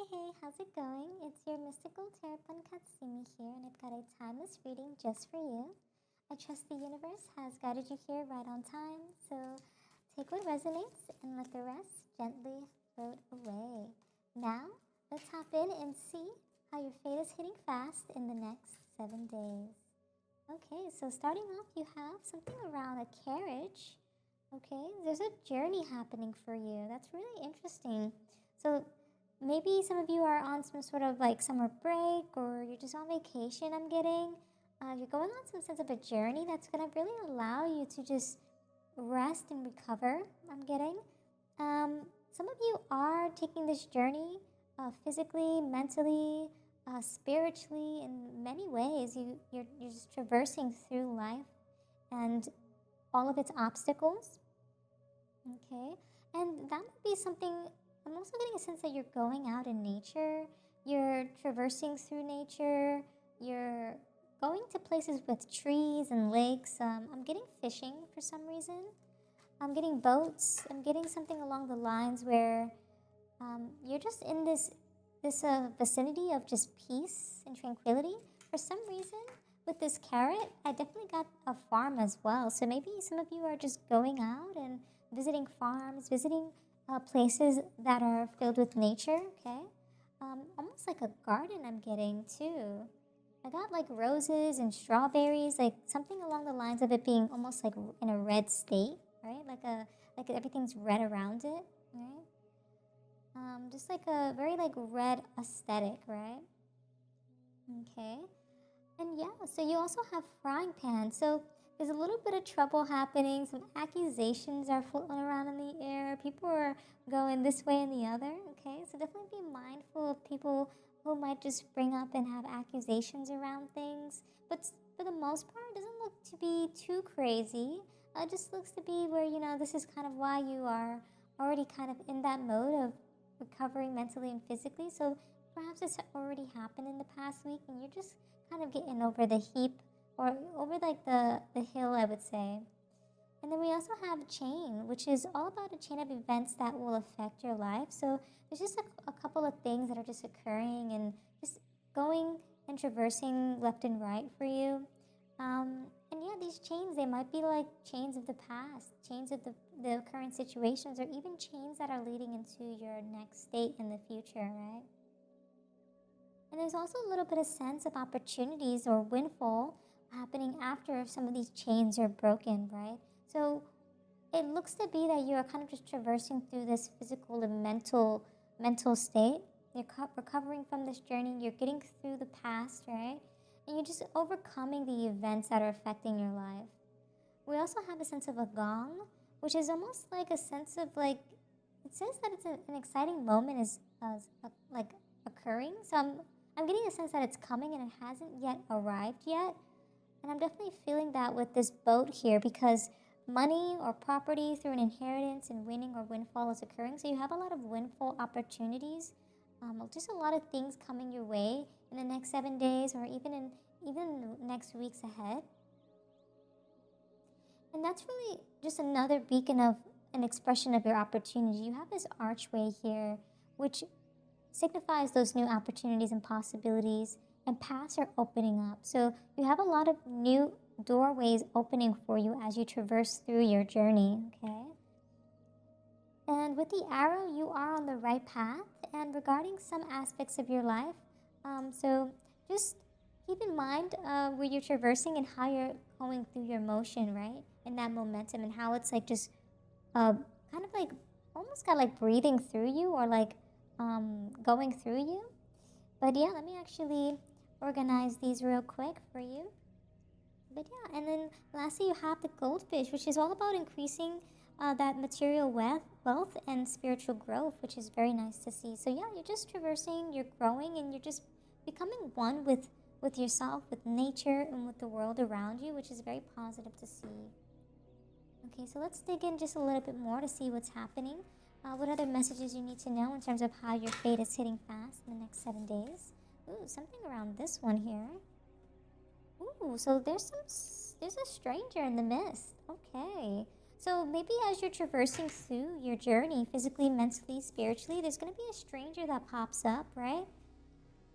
Hey, how's it going? It's your mystical tarot Katsumi here, and I've got a timeless reading just for you. I trust the universe has guided you here right on time, so take what resonates and let the rest gently float away. Now, let's hop in and see how your fate is hitting fast in the next 7 days. Okay, so starting off, you have something around a carriage. Okay, there's a journey happening for you. That's really interesting. So maybe some of you are on some sort of like summer break or you're just on vacation, I'm getting. You're going on some sense of a journey that's going to really allow you to just rest and recover, I'm getting. Some of you are taking this journey physically, mentally, spiritually, in many ways. You're just traversing through life and all of its obstacles. Okay, and that might be something. I'm also getting a sense that you're going out in nature, you're traversing through nature, you're going to places with trees and lakes. I'm getting fishing for some reason. I'm getting boats. I'm getting something along the lines where you're just in this vicinity of just peace and tranquility. For some reason, with this carrot, I definitely got a farm as well. So maybe some of you are just going out and visiting farms, visiting places that are filled with nature, okay? Almost like a garden I'm getting too. I got like roses and strawberries, like something along the lines of it being almost like in a red state, right? Like everything's red around it, right? Just like a very like red aesthetic, right? Okay. And yeah, so you also have frying pan. So there's a little bit of trouble happening. Some accusations are floating around in the air. People are going this way and the other. Okay, so definitely be mindful of people who might just bring up and have accusations around things. But for the most part, it doesn't look to be too crazy. It just looks to be where, this is kind of why you are already kind of in that mode of recovering mentally and physically. So perhaps it's already happened in the past week and you're just kind of getting over the heap or over like the hill, I would say. And then we also have chain, which is all about a chain of events that will affect your life. So there's just a couple of things that are just occurring and just going and traversing left and right for you. And yeah, these chains, they might be like chains of the past, chains of the current situations, or even chains that are leading into your next state in the future, right? And there's also a little bit of sense of opportunities or windfall happening after some of these chains are broken, right? So it looks to be that you are kind of just traversing through this physical and mental state. You're recovering from this journey. You're getting through the past, right? And you're just overcoming the events that are affecting your life. We also have a sense of a gong, which is almost like a sense of like, it says that it's an exciting moment is like occurring. So I'm getting a sense that it's coming and it hasn't yet arrived yet. And I'm definitely feeling that with this boat here because money or property through an inheritance and winning or windfall is occurring. So you have a lot of windfall opportunities, just a lot of things coming your way in the next 7 days or even the next weeks ahead. And that's really just another beacon of an expression of your opportunity. You have this archway here, which signifies those new opportunities and possibilities, and paths are opening up. So you have a lot of new doorways opening for you as you traverse through your journey, okay? And with the arrow, you are on the right path. And regarding some aspects of your life, so just keep in mind where you're traversing and how you're going through your motion, right? And that momentum and how it's like just kind of like almost got like breathing through you or like going through you. But yeah, let me actually organize these real quick for you. But yeah, and then lastly, you have the goldfish, which is all about increasing that material wealth and spiritual growth, which is very nice to see. So yeah, you're just traversing, you're growing, and you're just becoming one with yourself, with nature, and with the world around you, which is very positive to see. Okay, so let's dig in just a little bit more to see what's happening. What other messages you need to know in terms of how your fate is hitting fast in the next 7 days. Ooh, something around this one here. Ooh, so there's a stranger in the mist. Okay, So maybe as you're traversing through your journey, physically, mentally, spiritually, there's going to be a stranger that pops up, right?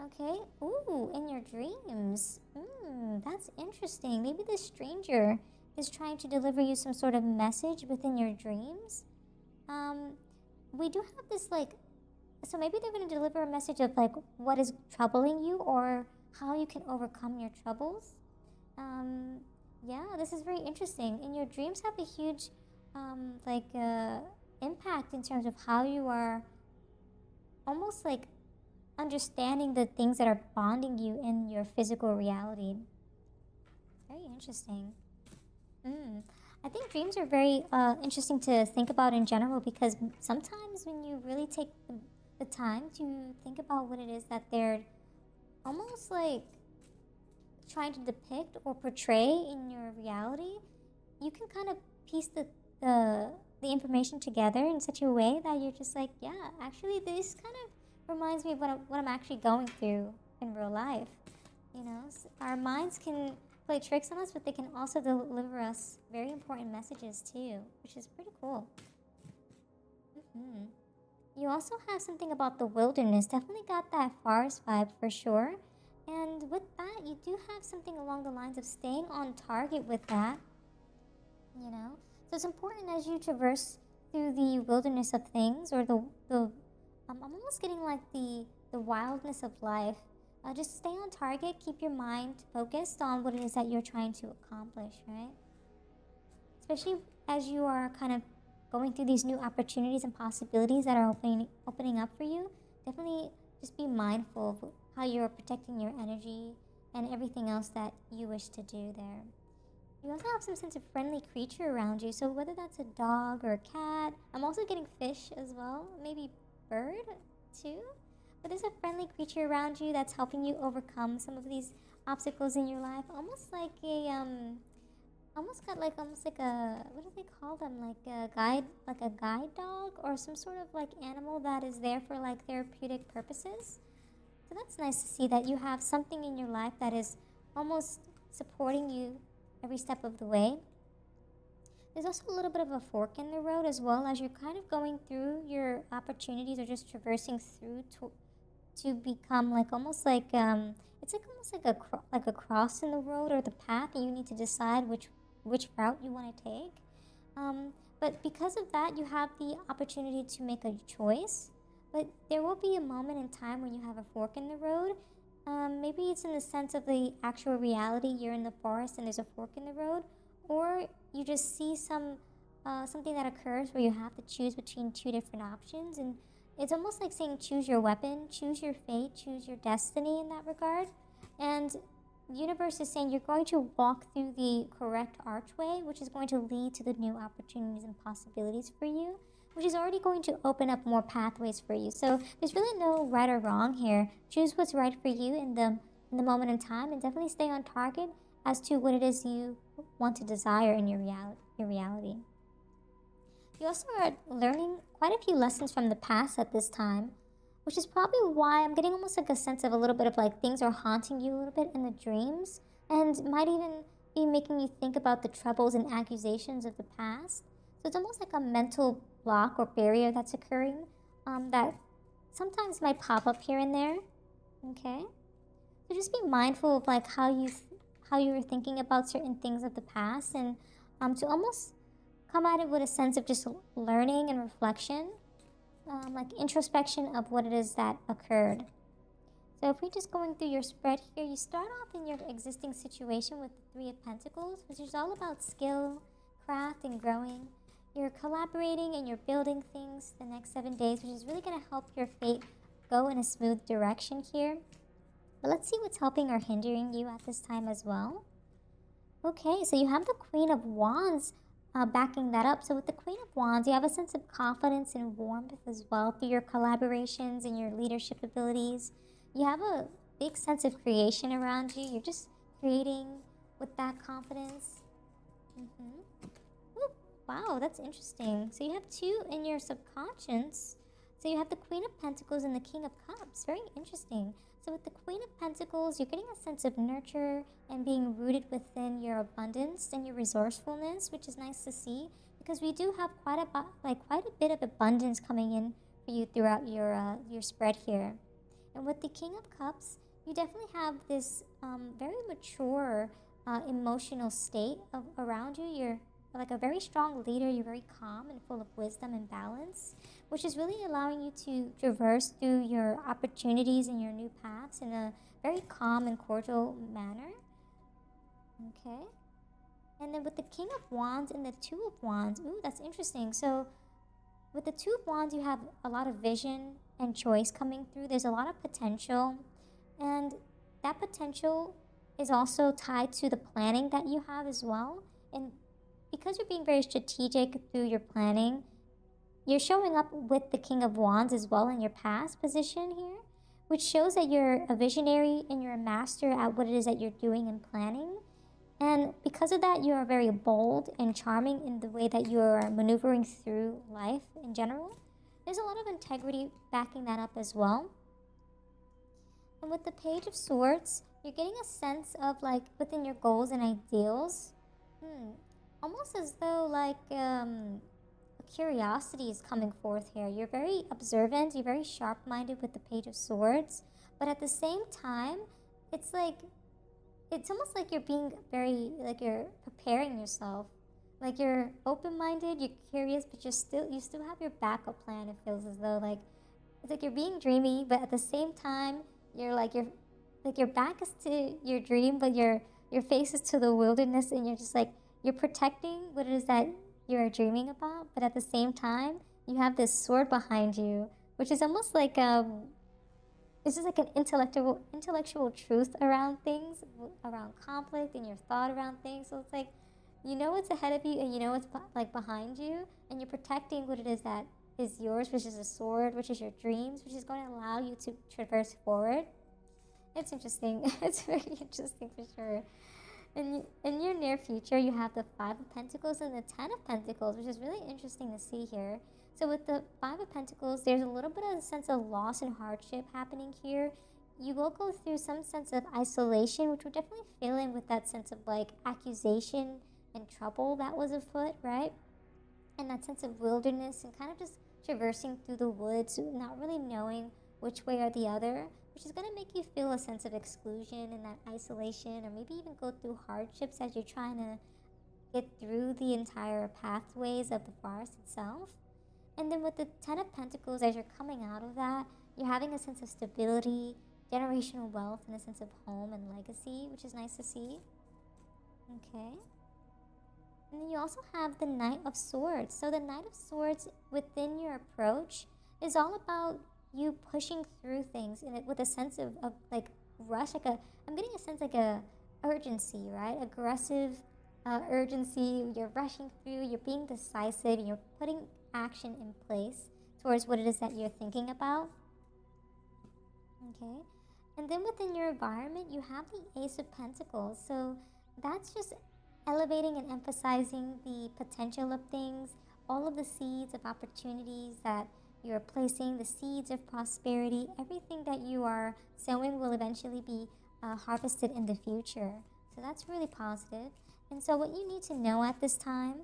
Okay. Ooh, in your dreams. That's interesting. Maybe this stranger is trying to deliver you some sort of message within your dreams. We do have this so maybe they're going to deliver a message of what is troubling you or how you can overcome your troubles. Yeah, this is very interesting. And your dreams have a huge impact in terms of how you are almost understanding the things that are bonding you in your physical reality. Very interesting. I think dreams are very interesting to think about in general, because sometimes when you really take the time to think about what it is that they're almost trying to depict or portray in your reality, you can kind of piece the information together in such a way that you're just like, yeah, actually this kind of reminds me of what I'm actually going through in real life. Our minds can play tricks on us, but they can also deliver us very important messages too, which is pretty cool. You also have something about the wilderness. Definitely got that forest vibe for sure. And with that, you do have something along the lines of staying on target with that. So it's important as you traverse through the wilderness of things, or I'm almost getting the wildness of life. Just stay on target, keep your mind focused on what it is that you're trying to accomplish, right? Especially as you are kind of going through these new opportunities and possibilities that are opening up for you. Definitely just be mindful of how you're protecting your energy and everything else that you wish to do there. You also have some sense of friendly creature around you, so whether that's a dog or a cat. I'm also getting fish as well, maybe bird too. But there's a friendly creature around you that's helping you overcome some of these obstacles in your life. Almost like a what do they call them? Like a guide dog, or some sort of animal that is there for therapeutic purposes. So that's nice to see that you have something in your life that is almost supporting you every step of the way. There's also a little bit of a fork in the road as well, as you're kind of going through your opportunities or just traversing through to become almost it's almost like a cross in the road or the path, and you need to decide which route you want to take. But because of that, you have the opportunity to make a choice. But there will be a moment in time when you have a fork in the road. Maybe it's in the sense of the actual reality. You're in the forest and there's a fork in the road, or you just see something that occurs where you have to choose between two different options, and it's almost like saying choose your weapon, choose your fate, choose your destiny in that regard. And the universe is saying you're going to walk through the correct archway, which is going to lead to the new opportunities and possibilities for you, which is already going to open up more pathways for you. So there's really no right or wrong here. Choose what's right for you in the moment in time, and definitely stay on target as to what it is you want to desire in your reality. You also are learning quite a few lessons from the past at this time, which is probably why I'm getting almost a sense of a little bit of things are haunting you a little bit in the dreams, and might even be making you think about the troubles and accusations of the past. So it's almost like a mental block or barrier that's occurring that sometimes might pop up here and there. Okay, so just be mindful of how you were thinking about certain things of the past, and to almost come at it with a sense of just learning and reflection, introspection of what it is that occurred. So if we're just going through your spread here, you start off in your existing situation with the Three of Pentacles, which is all about skill, craft, and growing. You're collaborating and you're building things the next 7 days, which is really going to help your fate go in a smooth direction here. But let's see what's helping or hindering you at this time as well. Okay, so you have the Queen of Wands backing that up. So with the Queen of Wands, you have a sense of confidence and warmth as well through your collaborations and your leadership abilities. You have a big sense of creation around you. You're just creating with that confidence. Ooh, wow, that's interesting. So you have two in your subconscious. So you have the Queen of Pentacles and the King of Cups. Very interesting. So with the Queen of Pentacles, you're getting a sense of nurture and being rooted within your abundance and your resourcefulness, which is nice to see, because because we do have quite a bit of abundance coming in for you throughout your spread here. And with the King of Cups, you definitely have this very mature emotional state around you. You're like a very strong leader. You're very calm and full of wisdom and balance, which is really allowing you to traverse through your opportunities and your new paths in a very calm and cordial manner. Okay. And then with the King of Wands and the Two of Wands, ooh, that's interesting. So with the Two of Wands, you have a lot of vision and choice coming through. There's a lot of potential, and that potential is also tied to the planning that you have as well. And because you're being very strategic through your planning, you're showing up with the King of Wands as well in your past position here, which shows that you're a visionary and you're a master at what it is that you're doing and planning. And because of that, you are very bold and charming in the way that you are maneuvering through life in general. There's a lot of integrity backing that up as well. And with the Page of Swords, you're getting a sense of like within your goals and ideals, almost as though like curiosity is coming forth here. You're very observant, you're very sharp-minded with the Page of Swords, but at the same time, it's almost like you're being very, like you're preparing yourself. Like you're open-minded, you're curious, but you still have your backup plan. It feels as though like, it's like you're being dreamy, but at the same time, your back is to your dream, but your face is to the wilderness, and you're just like, you're protecting what it is that you're dreaming about, but at the same time, you have this sword behind you, which is almost like it's just like an intellectual truth around things, around conflict and your thought around things. So it's like, you know what's ahead of you and you know what's like behind you, and you're protecting what it is that is yours, which is a sword, which is your dreams, which is going to allow you to traverse forward. It's interesting. It's very interesting for sure. In your near future, you have the Five of Pentacles and the Ten of Pentacles, which is really interesting to see here. So with the Five of Pentacles, there's a little bit of a sense of loss and hardship happening here. You will go through some sense of isolation, which we're definitely feeling with that sense of like accusation and trouble that was afoot, right? And that sense of wilderness and kind of just traversing through the woods, not really knowing which way or the other, which is going to make you feel a sense of exclusion and that isolation, or maybe even go through hardships as you're trying to get through the entire pathways of the forest itself. And then with the Ten of Pentacles, as you're coming out of that, you're having a sense of stability, generational wealth, and a sense of home and legacy, which is nice to see. Okay. And then you also have the Knight of Swords. So the Knight of Swords within your approach is all about you pushing through things with a sense of like rush, I'm getting a sense like a urgency, right? Aggressive urgency. You're rushing through, you're being decisive, and you're putting action in place towards what it is that you're thinking about. Okay. And then within your environment, you have the Ace of Pentacles. So that's just elevating and emphasizing the potential of things, all of the seeds of opportunities that you're placing, the seeds of prosperity. Everything that you are sowing will eventually be harvested in the future. So that's really positive. And so what you need to know at this time,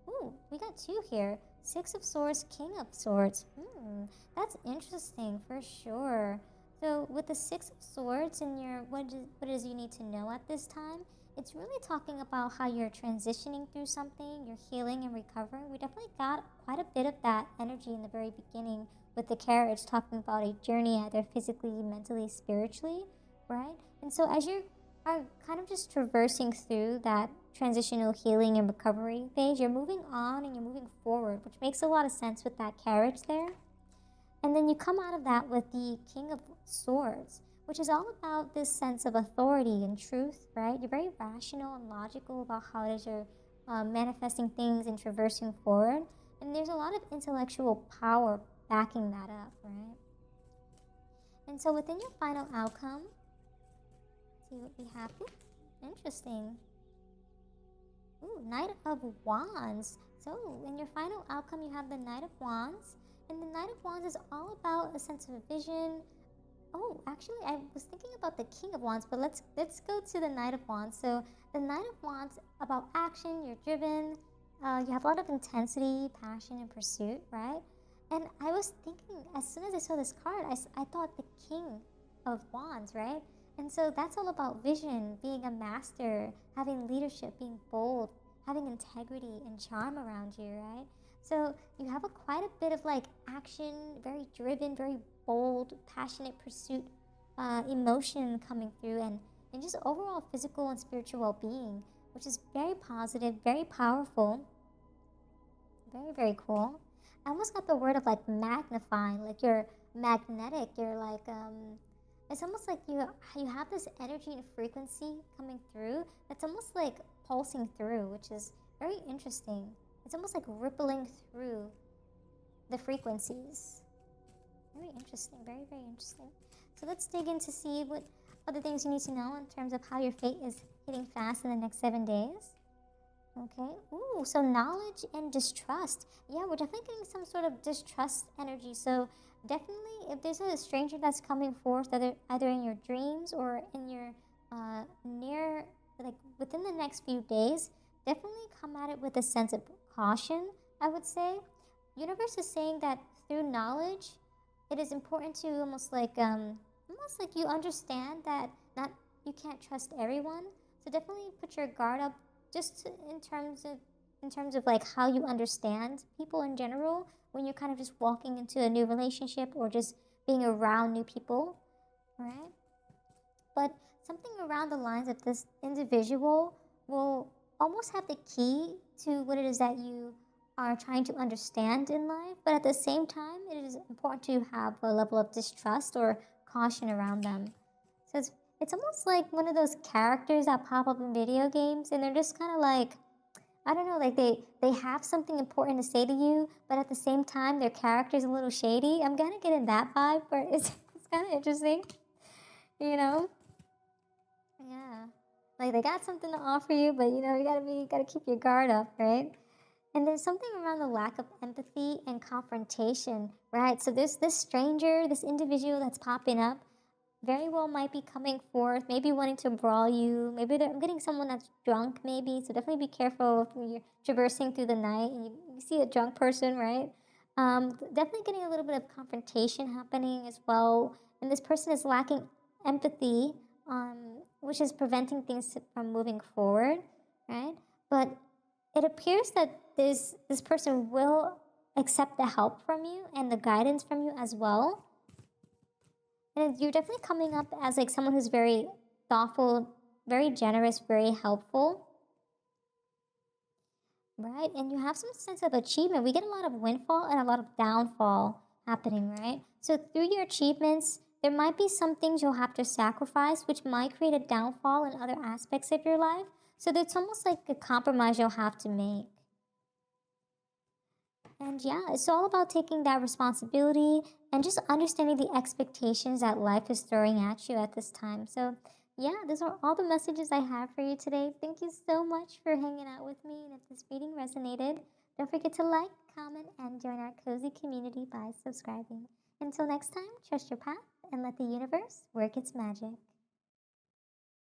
ooh, we got two here. Six of Swords, King of Swords. That's interesting for sure. So with the Six of Swords and what it is you need to know at this time, it's really talking about how you're transitioning through something, you're healing and recovering. We definitely got quite a bit of that energy in the very beginning with the carriage, talking about a journey either physically, mentally, spiritually, right? And so as you are kind of just traversing through that transitional healing and recovery phase, you're moving on and you're moving forward, which makes a lot of sense with that carriage there. And then you come out of that with the King of Swords, which is all about this sense of authority and truth, right? You're very rational and logical about how it is you're manifesting things and traversing forward. And there's a lot of intellectual power backing that up, right? And so within your final outcome, see what we have here. Interesting. Ooh, Knight of Wands. So in your final outcome, you have the Knight of Wands. And the Knight of Wands is all about a sense of vision. Oh, actually, I was thinking about the King of Wands, but let's go to the Knight of Wands. So the Knight of Wands, about action, you're driven, You have a lot of intensity, passion, and pursuit, right? And I was thinking, as soon as I saw this card, I thought the King of Wands, right? And so that's all about vision, being a master, having leadership, being bold, having integrity and charm around you, right? So you have quite a bit of like action, very driven, very bold, passionate pursuit, emotion coming through, and just overall physical and spiritual well being, which is very positive, very powerful, very, very cool. I almost got the word of like magnifying, like you're magnetic, you're like, it's almost like you have this energy and frequency coming through that's almost like pulsing through, which is very interesting. It's almost like rippling through the frequencies. Very interesting, very, very interesting. So let's dig in to see what other things you need to know in terms of how your fate is hitting fast in the next 7 days. Okay. Ooh, so knowledge and distrust. Yeah, we're definitely getting some sort of distrust energy. So definitely, if there's a stranger that's coming forth, either in your dreams or in your near, like within the next few days, definitely come at it with a sense of caution, I would say. Universe is saying that through knowledge, it is important to almost like you understand that not you can't trust everyone. So definitely put your guard up, just in terms of like how you understand people in general when you're kind of just walking into a new relationship or just being around new people, right? But something around the lines of this individual will almost have the key to what it is that you are trying to understand in life, but at the same time, it is important to have a level of distrust or caution around them. So it's almost like one of those characters that pop up in video games, and they're just kind of like, I don't know, like they have something important to say to you, but at the same time, their character's a little shady. I'm kind of getting that vibe, but it's kind of interesting, you know? Yeah. Like they got something to offer you, but you gotta keep your guard up, right? And there's something around the lack of empathy and confrontation, right? So there's this stranger, this individual that's popping up, very well might be coming forth, maybe wanting to brawl you. Maybe I'm getting someone that's drunk, maybe. So definitely be careful when you're traversing through the night and you see a drunk person, right? Definitely getting a little bit of confrontation happening as well. And this person is lacking empathy, which is preventing things from moving forward, right? But it appears that this person will accept the help from you and the guidance from you as well. And you're definitely coming up as like someone who's very thoughtful, very generous, very helpful, right? And you have some sense of achievement. We get a lot of windfall and a lot of downfall happening, right? So through your achievements, there might be some things you'll have to sacrifice, which might create a downfall in other aspects of your life. So it's almost like a compromise you'll have to make. And yeah, it's all about taking that responsibility and just understanding the expectations that life is throwing at you at this time. So, yeah, those are all the messages I have for you today. Thank you so much for hanging out with me. And if this reading resonated, don't forget to like, comment, and join our cozy community by subscribing. Until next time, trust your path and let the universe work its magic.